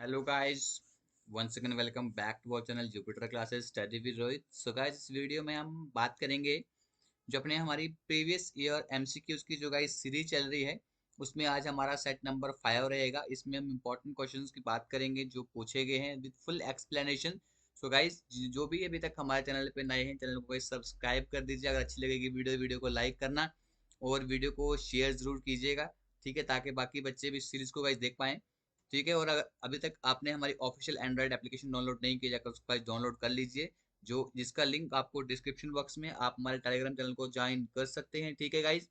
Hello guys, once again welcome back to our channel Jupiter classes study with Rohit. So guys, इस video में हम बात करेंगे जो अपने हमारी प्रीवियस ईयर एमसीक्यूज की जो गाइस सीरीज चल रही है, उसमें आज हमारा सेट नंबर 5 रहेगा। इसमें हम इंपॉर्टेंट क्वेश्चंस की बात करेंगे जो पूछे गए हैं with full explanation. So guys, जो भी अभी तक हमारे चैनल पे नए हैं, चैनल को सब्सक्राइब कर दीजिए। अगर अच्छी लगेगी वीडियो को लाइक करना और वीडियो को शेयर जरूर कीजिएगा, ठीक है, ताकि बाकी बच्चे भी इस सीरीज को गाइस देख पाएं। ठीक है, और अगर अभी तक आपने हमारी ऑफिशियल एंड्रॉइड एप्लीकेशन डाउनलोड नहीं किया, जाकर उसको डाउनलोड कर लीजिए, जो जिसका लिंक आपको डिस्क्रिप्शन बॉक्स में, आप हमारे टेलीग्राम चैनल को ज्वाइन कर सकते हैं। ठीक है गाइज,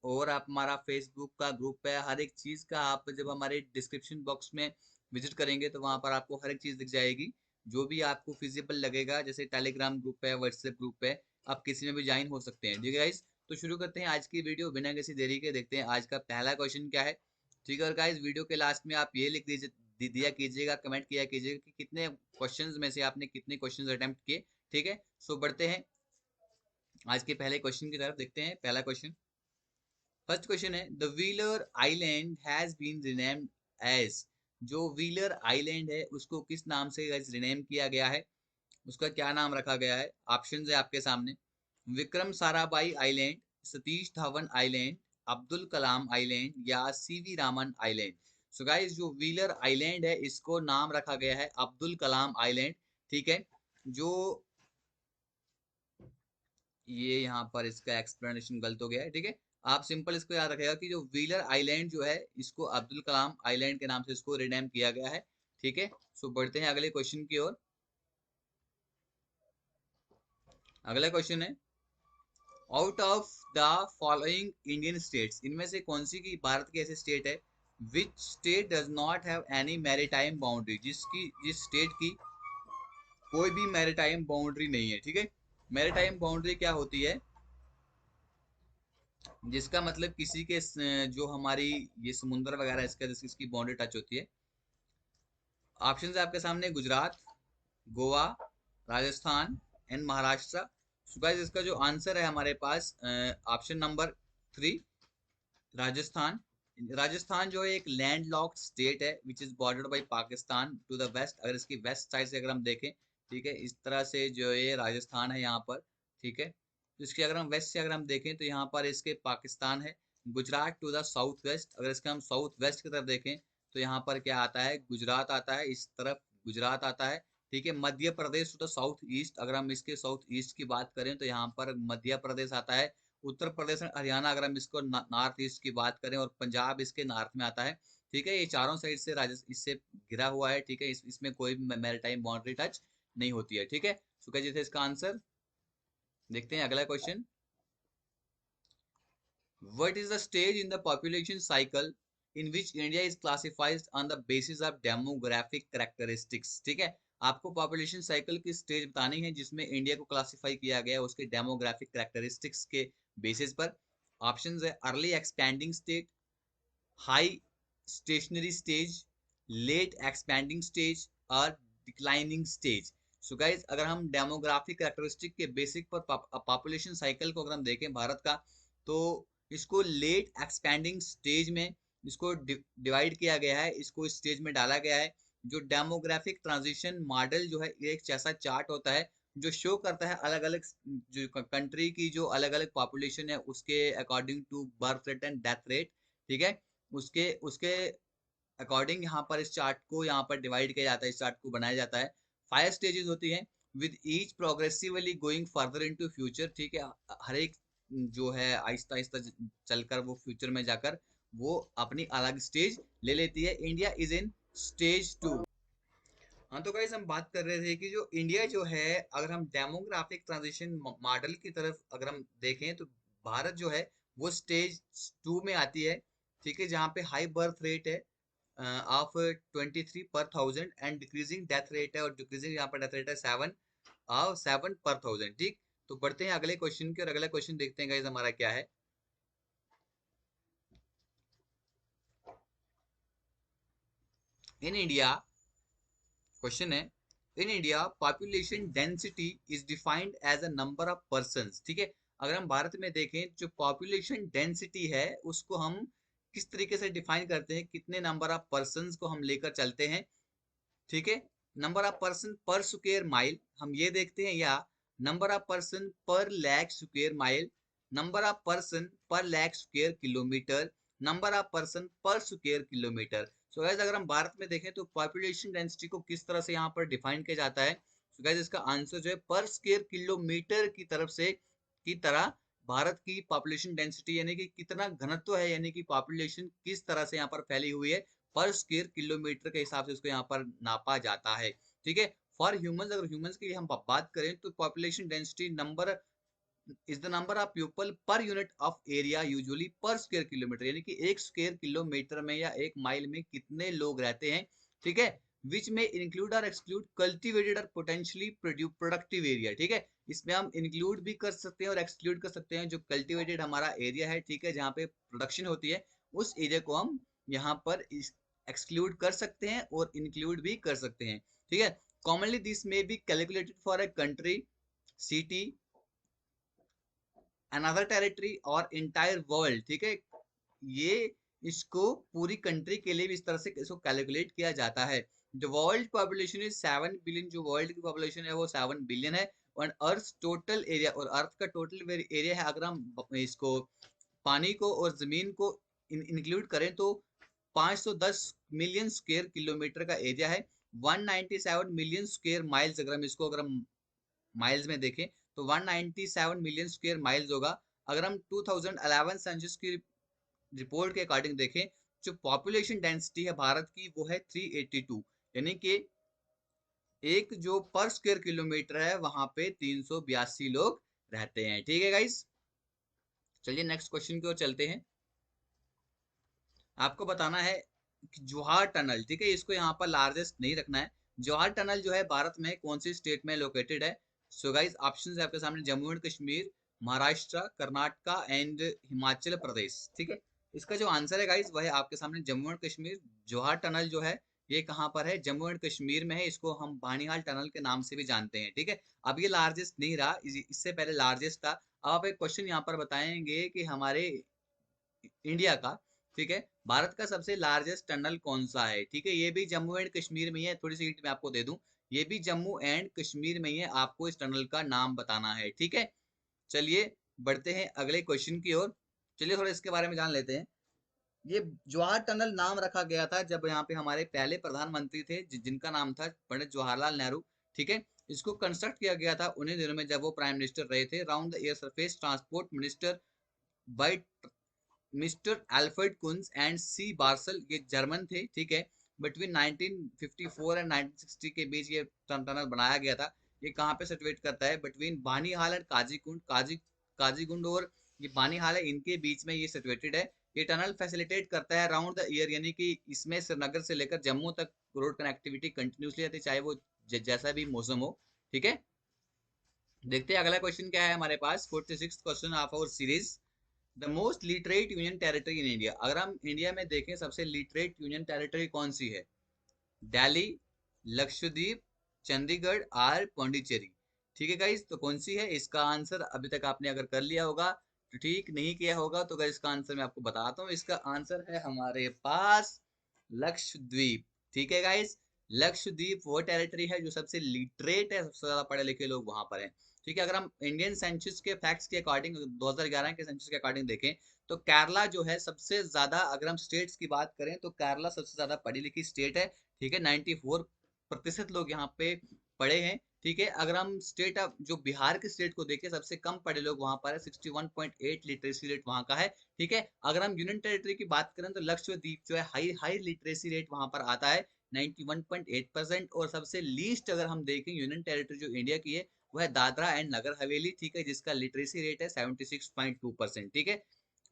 और आप हमारा फेसबुक का ग्रुप है, हर एक चीज़ का आप जब हमारे डिस्क्रिप्शन बॉक्स में विजिट करेंगे तो वहाँ पर आपको हर एक चीज़ दिख जाएगी, जो भी आपको फिजिबल लगेगा। जैसे टेलीग्राम ग्रुप है, व्हाट्सएप ग्रुप है, आप किसी में भी ज्वाइन हो सकते हैं। ठीक है गाइज, तो शुरू करते हैं आज की वीडियो बिना किसी देरी के। देखते हैं आज का पहला क्वेश्चन क्या है। ठीक है, और गाइज वीडियो के लास्ट में आप ये लिख दीजिए, दिया कीजिएगा, कमेंट किया कीजिएगा कि कितने क्वेश्चंस में से आपने कितने क्वेश्चंस अटेम्प्ट किए। ठीक है, सो बढ़ते हैं आज के पहले क्वेश्चन की तरफ। देखते हैं पहला क्वेश्चन। फर्स्ट क्वेश्चन है, the Wheeler island has been renamed as. जो व्हीलर आइलैंड है उसको किस नाम से रिनेम किया गया है, उसका क्या नाम रखा गया है? ऑप्शंस है आपके सामने। Vikram Sarabhai island, Satish Dhawan island, Abdul Kalam island या CV Raman island. So guys, जो व्हीलर आइलैंड है इसको नाम रखा गया है अब्दुल कलाम आइलैंड। ठीक है, जो ये यहाँ पर इसका एक्सप्लेनेशन गलत हो गया है। ठीक है, आप सिंपल इसको याद रखेगा कि जो व्हीलर आइलैंड जो है इसको अब्दुल कलाम आइलैंड के नाम से इसको रिनेम किया गया है। ठीक है, सो बढ़ते हैं अगले क्वेश्चन की ओर। अगला क्वेश्चन है, out of the following Indian states, इनमें से कौन सी की भारत की ऐसी स्टेट है which state does not have any maritime boundary, जिस स्टेट की कोई भी मैरीटाइम बाउंड्री नहीं है। ठीक है, मैरीटाइम बाउंड्री क्या होती है? जिसका मतलब किसी के जो हमारी ये समुद्र वगैरह इसका इसकी बाउंड्री टच होती है। ऑप्शन है आपके सामने, Gujarat, Goa, Rajasthan and Maharashtra. So guys, इसका जो आंसर है हमारे पास ऑप्शन नंबर 3, राजस्थान। राजस्थान जो है एक लैंड लॉक्ड स्टेट है which is bordered by Pakistan to the west. अगर इसकी वेस्ट साइड से अगर हम देखें, ठीक है, इस तरह से जो ये राजस्थान है यहाँ पर। ठीक है, तो इसकी अगर हम वेस्ट से अगर हम देखें तो यहाँ पर इसके पाकिस्तान है। Gujarat to the south west, अगर इसका हम साउथ वेस्ट की तरफ देखें तो यहाँ पर क्या आता है? गुजरात आता है, इस तरफ गुजरात आता है। ठीक है, Madhya Pradesh to the south east, अगर हम इसके साउथ ईस्ट की बात करें तो यहाँ पर मध्य प्रदेश आता है। उत्तर प्रदेश और हरियाणा अगर हम इसको नॉर्थ ईस्ट की बात करें, और पंजाब इसके नॉर्थ में आता है। ठीक है, ये चारों साइड से राजस्थान इससे घिरा हुआ है। ठीक है, इसमें कोई भी मैरीटाइम बाउंड्री टच नहीं होती है। ठीक है, सुखा जी थे इसका आंसर। देखते हैं अगला question. What is the stage in the population cycle in which India is classified on the basis of demographic characteristics? ठीक है, आपको पॉपुलेशन साइकिल की स्टेज बतानी है जिसमें इंडिया को क्लासिफाई किया गया है उसके डेमोग्राफिक कैरेक्टरिस्टिक्स के बेसिस पर। ऑप्शंस है, early expanding state, high stationary stage, late expanding stage और डिक्लाइनिंग स्टेज। सो गाइज, अगर हम डेमोग्राफिक कैरेक्टरिस्टिक के बेसिक पर पॉपुलेशन साइकिल को अगर हम देखें भारत का, तो इसको लेट एक्सपैंडिंग स्टेज में इसको डिवाइड किया गया है, इसको इस स्टेज में डाला गया है। जो डेमोग्राफिक ट्रांजिशन मॉडल जो है एक ऐसा चार्ट होता है जो शो करता है अलग अलग जो कंट्री की जो अलग अलग पॉपुलेशन है उसके according to birth rate and death rate. ठीक है, उसके उसके अकॉर्डिंग यहाँ पर इस चार्ट को यहाँ पर डिवाइड किया जाता है, इस चार्ट को बनाया जाता है। 5 स्टेजेस होती हैं with each progressively going further into future. ठीक है, हर एक जो है आहिस्ता आहिस्ता चलकर वो फ्यूचर में जाकर वो अपनी अलग स्टेज ले लेती है। India is in stage 2। हाँ, तो गाइस हम बात कर रहे थे कि जो इंडिया जो है, अगर हम डेमोग्राफिक ट्रांजिशन मॉडल की तरफ अगर हम देखें तो भारत जो है वो स्टेज 2 में आती है। ठीक है, जहाँ पे हाई बर्थ रेट है ऑफ 23 पर thousand and decreasing death rate है, और डिक्रीजिंग यहाँ पर डेथ रेट है 7 पर थाउजेंड। ठीक, तो बढ़ते हैं अगले क्वेश्चन की, और अगला क्वेश्चन देखते हैं गाइस हमारा क्या है। इन इंडिया, क्वेश्चन है, in India population density is defined as a number of persons. ठीक है, अगर हम भारत में देखें जो पॉपुलेशन डेंसिटी है उसको हम किस तरीके से डिफाइन करते हैं, कितने नंबर ऑफ पर्संस को हम लेकर चलते हैं, ठीक है। Number of person per square mile हम ये देखते हैं, या number of person per lakh square mile, number of person per lakh square kilometre, number of person per square kilometre. So guys अगर हम भारत में देखें तो पॉपुलेशन डेंसिटी को किस तरह से यहाँ पर डिफाइन किया जाता है। सो गाइस इसका आंसर जो है पर स्क्वायर किलोमीटर की तरफ से की तरह भारत की पॉपुलेशन डेंसिटी यानी कि कितना घनत्व है, यानी कि पॉपुलेशन किस तरह से यहाँ पर फैली हुई है पर स्क्वायर किलोमीटर के हिसाब से उसको यहाँ पर नापा जाता है। ठीक है। फॉर ह्यूमंस, अगर ह्यूमंस की हम बात करें तो population density number is the number of people per unit of area usually पर स्क्वायर किलोमीटर, यानी कि एक स्क्वायर किलोमीटर में या एक माइल में कितने लोग रहते हैं। ठीक है। विच में इंक्लूड और एक्सक्लूड कल्टिवेटेड और पोटेंशियली प्रोडक्टिव एरिया। ठीक है। इसमें हम इंक्लूड भी कर सकते हैं और एक्सक्लूड कर सकते हैं जो कल्टिवेटेड हमारा एरिया है, ठीक है, जहाँ पे प्रोडक्शन होती है, उस एरिया को हम यहाँ पर एक्सक्लूड कर सकते हैं और इंक्लूड भी कर सकते हैं। ठीक है। कॉमनली दिस में be calculated for a country, city, another territory और इंटायर वर्ल्ड। ठीक है। ये इसको पूरी कंट्री के लिए भी इस तरह से इसको कैलकुलेट किया जाता है। जो वर्ल्ड पॉपुलेशन इज 7 बिलियन, जो वर्ल्ड की पॉपुलेशन है वो 7 बिलियन है। और अर्थ टोटल एरिया, और अर्थ का टोटल एरिया है, अगर हम इसको पानी को और जमीन को इंक्लूड करें तो 510 मिलियन स्क्वायर किलोमीटर का एरिया है। 197 मिलियन स्क्वायर माइल्स, अगर हम माइल्स में देखें तो 197 मिलियन स्क्वायर माइल्स होगा। अगर हम 2011 सेंसस की रिपोर्ट के अकॉर्डिंग देखें, जो पॉपुलेशन डेंसिटी है भारत की वो है 382, यानी कि एक जो पर स्क्वायर किलोमीटर है वहां पे 382 लोग रहते हैं। ठीक है गाइस, चलिए नेक्स्ट क्वेश्चन की ओर चलते हैं। आपको बताना है कि जवाहर टनल, ठीक है, इसको यहाँ पर लार्जेस्ट नहीं रखना है। जवाहर टनल जो है भारत में कौन सी स्टेट में लोकेटेड है। सो गाइस ऑप्शंस है आपके सामने, जम्मू एंड कश्मीर, महाराष्ट्र, कर्नाटका एंड हिमाचल प्रदेश। ठीक है। इसका जो आंसर है गाइस वह है आपके सामने जम्मू एंड कश्मीर। जवाहर टनल जो है ये कहाँ पर है, जम्मू एंड कश्मीर में है। इसको हम बानीहाल टनल के नाम से भी जानते हैं। ठीक है। अब ये लार्जेस्ट नहीं रहा, इससे पहले लार्जेस्ट था। अब आप एक क्वेश्चन यहाँ पर बताएंगे कि हमारे इंडिया का, ठीक है, भारत का सबसे लार्जेस्ट टनल कौन सा है। ठीक है। ये भी जम्मू एंड कश्मीर में ही है। थोड़ी सी हिंट मैं आपको दे दूं, ये भी जम्मू एंड कश्मीर में ही है। आपको इस टनल का नाम बताना है। ठीक है। चलिए बढ़ते हैं अगले क्वेश्चन की ओर। चलिए थोड़ा इसके बारे में जान लेते हैं। ये जवाहर टनल नाम रखा गया था जब यहाँ पे हमारे पहले प्रधानमंत्री थे जिनका नाम था पंडित जवाहरलाल नेहरू। ठीक है। इसको कंस्ट्रक्ट किया गया था उन्हीं दिनों में जब वो प्राइम मिनिस्टर रहे थे। Round the air surface transport minister by mister Alfred Kunz and C Barsel, ये जर्मन थे। ठीक है। बिटवीन 1954 एंड 1960 के बीच ये टनल बनाया गया था। ये कहाँ पे सिचुएट करता है, बिटवीन बानीहाल एंड काजीकुंड, काजीकुंड और ये बानीहाल है, इनके बीच में ये सिचुएटेड है। ये टनल फैसिलिटेट करता है राउंड द ईयर, यानी कि इसमें श्रीनगर से लेकर जम्मू तक रोड कनेक्टिविटी कंटिन्यूसली रहती है, चाहे वो जैसा भी मौसम हो। ठीक है। देखते हैं अगला क्वेश्चन क्या है हमारे पास। 46 question of our series, the most literate union territory in India. अगर हम इंडिया में देखें सबसे लिटरेट यूनियन टेरिटरी कौन सी है, दिल्ली, लक्षद्वीप, चंडीगढ़ और पौंडीचेरी। ठीक है गाइस, तो कौन सी है इसका आंसर। अभी तक आपने अगर कर लिया होगा तो ठीक, नहीं किया होगा तो गाइस इसका आंसर मैं आपको बताता हूँ। इसका आंसर है हमारे पास लक्षद्वीप। ठीक है गाइस, लक्षद्वीप वो टेरिटरी है जो सबसे लिटरेट है, सबसे ज्यादा पढ़े लिखे लोग वहां पर हैं। ठीक है। अगर हम इंडियन सेंसस के फैक्ट्स के अकॉर्डिंग 2011 के सेंसस के अकॉर्डिंग देखें तो केरला जो है सबसे ज्यादा, अगर हम स्टेट्स की बात करें तो केरला सबसे ज्यादा पढ़ी लिखी स्टेट है। ठीक है। 94% लोग यहाँ पे पढ़े हैं। ठीक है। अगर हम स्टेट ऑफ जो बिहार के स्टेट को देखें, सबसे कम पढ़े लोग वहां पर है, 61.8 लिटरेसी रेट वहां का है। ठीक है। अगर हम यूनियन टेरिटरी की बात करें तो लक्षद्वीप जो है हाई हाई लिटरेसी रेट वहां पर आता है 91.8%। और सबसे लीस्ट अगर हम देखें यूनियन टेरिटरी जो इंडिया की है वो है दादरा एंड नगर हवेली। ठीक है, जिसका लिटरेसी रेट है 76.2%। ठीक है।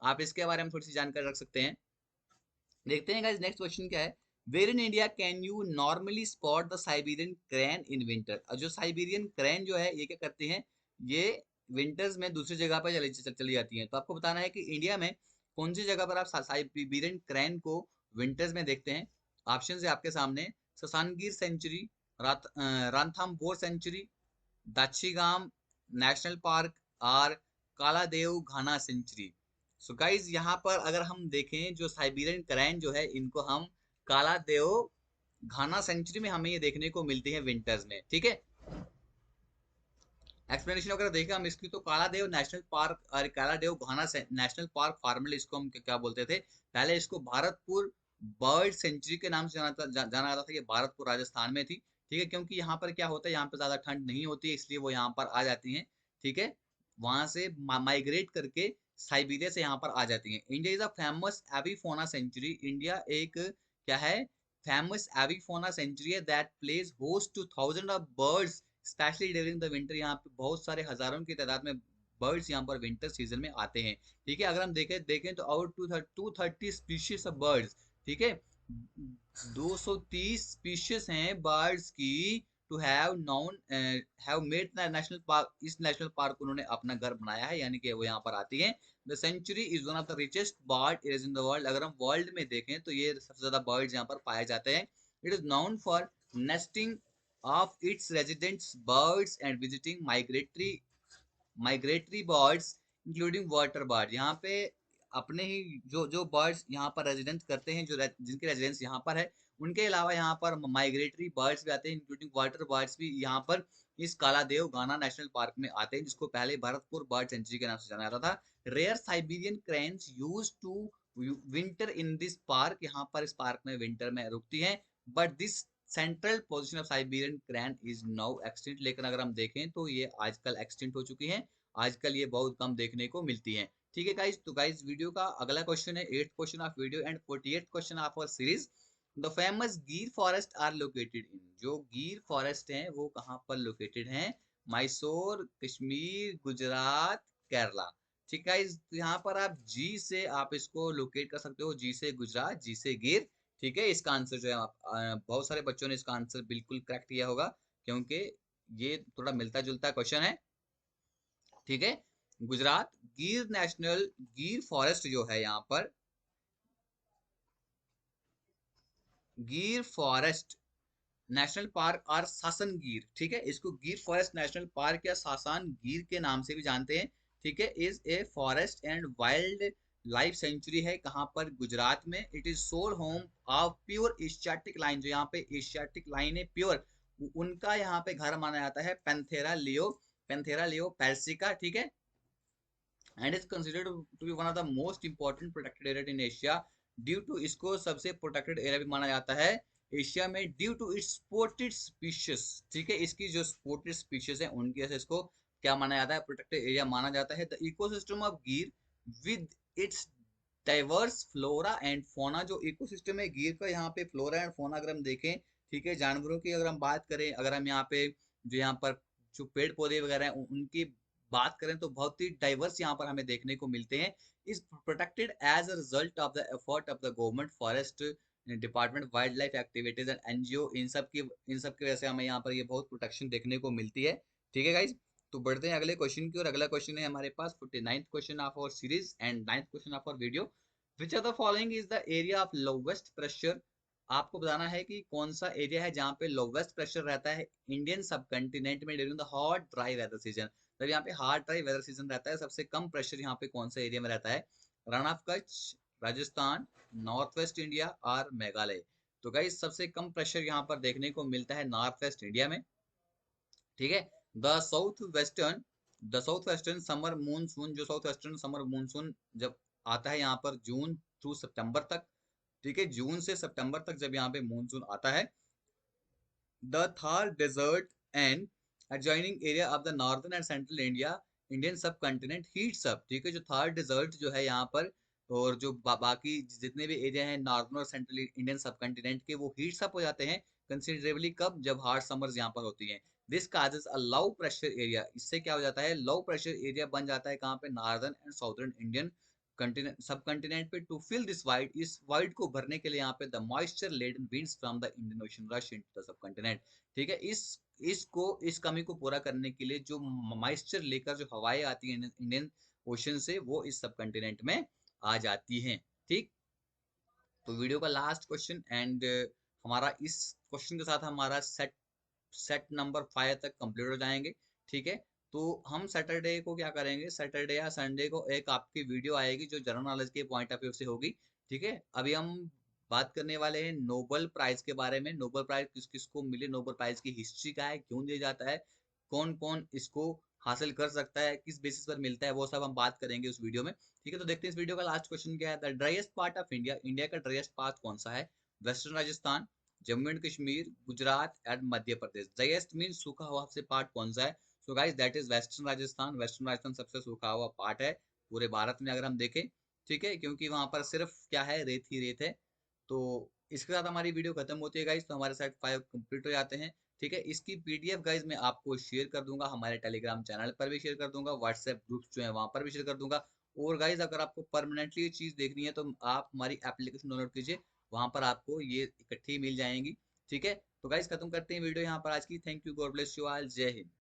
आप इसके बारे में थोड़ी सी जानकारी रख सकते हैं। देखते हैं गाइस नेक्स्ट क्वेश्चन क्या है। Where in India can you normally spot the Siberian crane in winter. जो साइबेरियन क्रैन जो है ये क्या करती हैं, ये विंटर्स में दूसरी जगह पर चली जाती हैं। तो आपको बताना है कि इंडिया में कौन सी जगह पर आप साइबेरियन क्रैन को विंटर्स में देखते हैं। ऑप्शन है आपके सामने, ससानगीर सेंचुरी, रांथाम्बोर सेंचुरी, दाक्षीगाम नेशनल पार्क और कालादेव घाना सेंचुरी। सो गाइज यहाँ पर अगर हम देखें जो साइबेरियन क्रैन जो है इनको हम कालादेव घाना सेंचुरी में हमें ये देखने को मिलती है विंटर्स में, ठीक है। एक्सप्लेनेशन अगर देखें हम इसकी, तो कालादेव नेशनल पार्क और कालादेव घाना नेशनल पार्क फॉर्मली इसको हम क्या बोलते थे, पहले इसको भारतपुर बर्ड सेंचुरी के नाम से जाना जाता था। ये भारतपुर राजस्थान में थी, ठीक है, क्योंकि यहाँ पर क्या होता है, यहाँ पर ज्यादा ठंड नहीं होती है, इसलिए वो यहाँ पर आ जाती हैं, ठीक है, वहां से माइग्रेट करके साइबेरिया से यहाँ पर आ जाती हैं। India is a famous avifauna sanctuary, India एक क्या है, फेमस एविफोना सेंचुरी है that place host to thousand of birds specially during the winter. यहाँ पे बहुत सारे हजारों की तादाद में बर्ड्स यहाँ पर विंटर सीजन में आते हैं, ठीक है। अगर हम देखें देखें तो आउट 230 स्पीशीज ऑफ बर्ड्स, ठीक है, 230 स्पीशीज हैं बर्ड्स की, to have known have made national park, इस नेशनल पार्क उन्होंने अपना घर बनाया है, यानी कि वो यहाँ पर आती हैं। The sanctuary is one of the richest bird areas in the world. अगर हम वर्ल्ड में देखें तो ये सबसे ज्यादा बर्ड्स यहाँ पर पाए जाते हैं। It is known for nesting of its residents birds and visiting migratory birds including water bird। यहाँ पे अपने ही जो जो बर्ड्स यहाँ पर रेजिडेंट करते हैं, जो जिनके रेजिडेंस यहाँ पर है, उनके अलावा यहाँ पर माइग्रेटरी बर्ड्स भी आते हैं, इंक्लूडिंग वाटर बर्ड्स भी यहाँ पर इस कालादेव गाना नेशनल पार्क में आते हैं, जिसको पहले भरतपुर बर्ड सेंचुरी के नाम से जाना जाता था। Rare Siberian cranes used to winter in this park, यहाँ पर इस पार्क में विंटर में रुकती हैं, but this central position of Siberian crane is now extinct. लेकिन अगर हम देखें तो ये आजकल एक्सटिंक्ट हो चुकी हैं, आजकल ये बहुत कम देखने को मिलती हैं, ठीक है गाइस। तो गाइस वीडियो का अगला क्वेश्चन है 8th question of video and 48th question of our series. The famous Gir forest are located in, जो गिर फॉरेस्ट हैं वो कहाँ पर लोकेटेड हैं, मैसूर, कश्मीर, गुजरात, केरला, ठीक है। इस यहाँ पर आप जी से आप इसको लोकेट कर सकते हो, जी से गुजरात, जी से गिर, ठीक है। इसका आंसर जो है बहुत सारे बच्चों ने इसका आंसर बिल्कुल करेक्ट किया होगा, क्योंकि ये थोड़ा मिलता जुलता क्वेश्चन है, ठीक है। गुजरात गिर नेशनल गिर फॉरेस्ट जो है, यहाँ पर गिर फॉरेस्ट नेशनल पार्क और सासन गिर, ठीक है, इसको गिर फॉरेस्ट नेशनल पार्क या सासान गिर के नाम से भी जानते हैं, ठीक है। Is a forest and wildlife sanctuary है, कहाँ पर, गुजरात में। It is sole home of pure Asiatic lion, जो यहाँ पे एशियाटिक लाइन है प्योर, उनका यहाँ पे घर माना जाता है, पैंथेरा लियो पेर्सिका, ठीक है। And is considered to be one of the most important protected area in Asia due to, इसको सबसे प्रोटेक्टेड एरिया भी माना जाता है एशिया में, due to its sported species, ठीक है, इसकी जो स्पोर्टेड स्पीशीज है उनकी वजह से इसको क्या माना जाता है, प्रोटेक्टेड एरिया माना जाता है। द इकोसिस्टम ऑफ गिर with its diverse flora and fauna, जो इकोसिस्टम है गिर का, यहाँ पे फ्लोरा एंड फोना अगर हम देखें, ठीक है, जानवरों की अगर हम बात करें, अगर हम यहाँ पे जो यहाँ पर जो पेड़ पौधे वगैरह हैं उनकी बात करें, तो बहुत ही डाइवर्स यहाँ पर हमें देखने को मिलते हैं। Is protected as a result of the effort of the government forest department, wild life activities and NGO, इन सब की वजह से हमें यहाँ पर ये बहुत प्रोटेक्शन देखने को मिलती है, ठीक है गाइज। तो बढ़ते हैं अगले क्वेश्चन की, और अगला क्वेश्चन है हमारे पास 49th question of our series and 9th question of our video. Which are the following is the area of lowest pressure, आपको बताना है कि कौन सा एरिया है जहाँ पे लोवेस्ट प्रेशर रहता है इंडियन सब कंटिनेंट में during the hot dry weather season. जब यहाँ पे हॉट ड्राई वेदर सीजन रहता है, सबसे कम प्रेशर यहाँ पे कौन सा एरिया में रहता है, रण of Kutch, Rajasthan, north west India और मेघालय। तो गाइस सबसे कम प्रेशर यहाँ पर देखने को मिलता है नॉर्थ वेस्ट इंडिया में, ठीक है। The south western summer monsoon, जो साउथ वेस्टर्न समर मूनसून जब आता है यहाँ पर जून थ्रू सितंबर तक, ठीक है, जून से सितंबर तक जब यहाँ पे मूनसून आता है, the Thar desert and adjoining area of the northern and central Indian subcontinent heats up, ठीक है, जो थार डेजर्ट जो है यहाँ पर, और जो बाकी जितने भी एरिया हैं नॉर्दर्न और सेंट्रल इंडियन सब कंटिनेंट के, वो हीट्स अप हो जाते हैं कंसिडरेबली, कब, जब हार्ड समर्स यहाँ पर होती हैं। This causes a low pressure area, इससे क्या हो जाता है, लो प्रेशर एरिया बन जाता है, कहाँ पे, northern and southern Indian continent subcontinent पे, टू फिल दिस वाइड, इस वाइड को भरने के लिए यहाँ पे the moisture laden winds from the Indian ocean rush into the subcontinent, ठीक है। इस कमी को पूरा करने के लिए जो मॉइस्चर लेकर जो हवाएं आती हैं इंडियन ओशन से, वो इस सब कंटिनेंट में आ जाती हैं, ठीक। तो वीडियो का लास्ट क्वेश्चन एंड हमारा इस क्वेश्चन के साथ हमारा सेट सेट नंबर 5 तक कंप्लीट हो जाएंगे, ठीक है। तो हम सैटरडे को क्या करेंगे, सैटरडे या संडे को एक आपकी वीडियो आएगी जो जनरल नॉलेज के पॉइंट ऑफ व्यू से होगी, ठीक है। अभी हम बात करने वाले हैं नोबेल प्राइज के बारे में। नोबेल प्राइज किस किस को मिले, नोबेल प्राइज की हिस्ट्री क्या है, क्यों दिया जाता है, कौन कौन इसको हासिल कर सकता है, किस बेसिस पर मिलता है, वो सब हम बात करेंगे उस वीडियो में। ठीक है, तो देखते हैं इस वीडियो का लास्ट क्वेश्चन क्या है। The driest part of India, India का ड्राइएस्ट पार्ट कौन सा है? Western Rajasthan, Jammu and Kashmir, Gujarat and Madhya Pradesh. Driest mean सूखा हुआ से पार्ट कौन सा है? So guys that is western Rajasthan. Western Rajasthan सबसे सूखा हुआ पार्ट है पूरे भारत में अगर हम देखें। ठीक है, क्योंकि वहां पर सिर्फ क्या है, रेत ही रेत है। तो इसके साथ हमारी वीडियो खत्म होती है गाइस, तो हमारे साथ 5 कंप्लीट हो जाते हैं। ठीक है, इसकी पीडीएफ गाइस मैं आपको शेयर कर दूंगा, हमारे टेलीग्राम चैनल पर भी शेयर कर दूंगा, व्हाट्सएप ग्रुप्स जो है वहां पर भी शेयर कर दूंगा। और गाइस अगर आपको परमानेंटली ये चीज देखनी है तो आप हमारी एप्लीकेशन डाउनलोड कीजिए, वहां पर आपको ये इकट्ठी मिल जाएंगी। ठीक है, तो गाइस खत्म करते हैं वीडियो यहाँ पर आज की। Thank you, God bless you all, जय हिंद।